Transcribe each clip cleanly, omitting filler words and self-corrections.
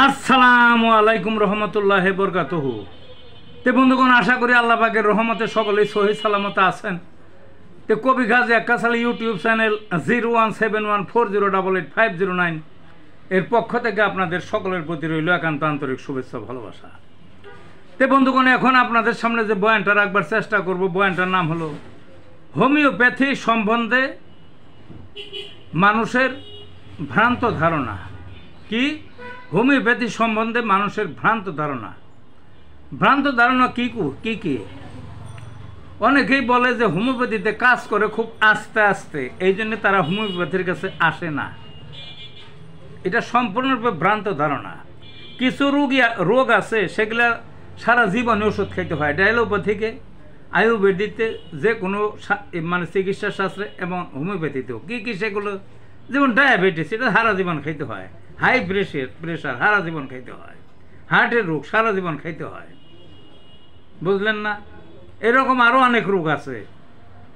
আসসালামু আলাইকুম রহমতুল্লাহি বরকাতুহু। তে বন্ধুগণ, আশা করি আল্লাহ পাকের রহমতে সকলেই সহি সালামতে আছেন। তে কবি গাজী আক্কাসালী ইউটিউব চ্যানেল 017140885009 এর পক্ষ থেকে আপনাদের সকলের প্রতি রইল একান্ত আন্তরিক শুভেচ্ছা ভালোবাসা। তে বন্ধুগণ, এখন আপনাদের সামনে যে বয়ানটা রাখবার চেষ্টা করব, বয়ানটার নাম হলো হোমিওপ্যাথি সম্বন্ধে মানুষের ভ্রান্ত ধারণা। কি? হোমিওপ্যাথি সম্বন্ধে মানুষের ভ্রান্ত ধারণা। ভ্রান্ত ধারণা কি কি? অনেকেই বলে যে হোমিওপ্যাথিতে কাজ করে খুব আস্তে আস্তে, এই জন্য তারা হোমিওপ্যাথির কাছে আসে না। এটা সম্পূর্ণরূপে ভ্রান্ত ধারণা। কিছু রোগ আছে সেগুলা সারা জীবনে ওষুধ খাইতে হয়। এটা অ্যালোপ্যাথিকে, আয়ুর্বেদিতে, যে কোনো চিকিৎসা শাস্ত্রে এবং হোমিওপ্যাথিতেও কি সেগুলো, যেমন ডায়াবেটিস, এটা সারা জীবন খাইতে হয়। হাই প্রেশার সারা জীবন খাইতে হয়। হার্টের রোগ সারা জীবন খাইতে হয়। বুঝলেন না? এরকম আরও অনেক রোগ আছে,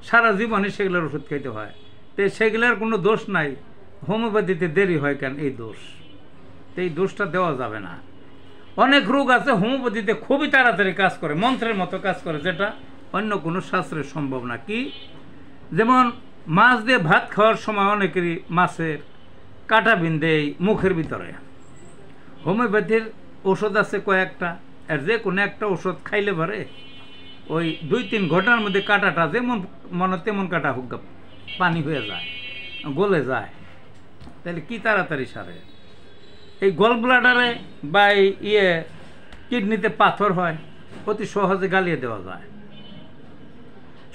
সারা জীবনে সেগুলোর ওষুধ খাইতে হয়। তো সেগুলোর কোনো দোষ নাই। হোমিওপ্যাথিতে দেরি হয় কেন? এই দোষ। তো এই দোষটা দেওয়া যাবে না। অনেক রোগ আছে হোমিওপ্যাথিতে খুবই তাড়াতাড়ি কাজ করে, মন্ত্রের মতো কাজ করে, যেটা অন্য কোনো শাস্ত্রে সম্ভব না। কি? যেমন মাছ দিয়ে ভাত খাওয়ার সময় অনেকেরই মাছের কাটা বিন্ধে মুখের ভিতরে। হোমিওপ্যাথির ওষুধ আছে কয়েকটা, আর যে কোনো একটা ওষুধ খাইলে পারে ওই 2-3 ঘন্টার মধ্যে কাটাটা যেমন মনে তেমন কাটা হোক পানি হয়ে যায়, গলে যায়। তাহলে কি তাড়াতাড়ি সারে? এই গল ব্লাডারে বা কিডনিতে পাথর হয়, অতি সহজে গালিয়ে দেওয়া যায়।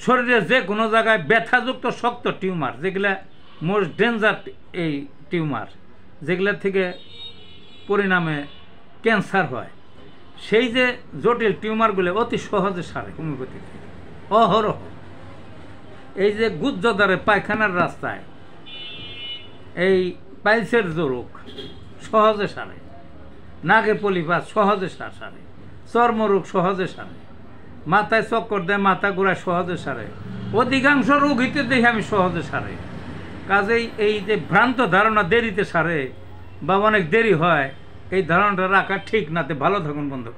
শরীরে যে কোনো জায়গায় ব্যথাযুক্ত শক্ত টিউমার, যেগুলা মোস্ট ডেঞ্জার এই টিউমার, যেগুলোর থেকে পরিণামে ক্যান্সার হয়, সেই যে জটিল টিউমারগুলো অতি সহজে সারে হোমিওপ্যাথিতে অহরহ। এই যে গুজ্জদারে পায়খানার রাস্তায় এই পাইলসের যে রোগ সহজে সারে, নাকে পলিপাস সহজে সারে, চর্মরোগ সহজে সারে, মাথায় চক্কর দেয়, মাথা ঘোরায় সহজে সারে। অধিকাংশ রোগীতে দেখে আমি সহজে সারে। কাজেই এই যে ভ্রান্ত ধারণা দেরিতে সারে বা অনেক দেরি হয়, এই ধারণাটা রাখা ঠিক না। ভালো থাকুন বন্ধু।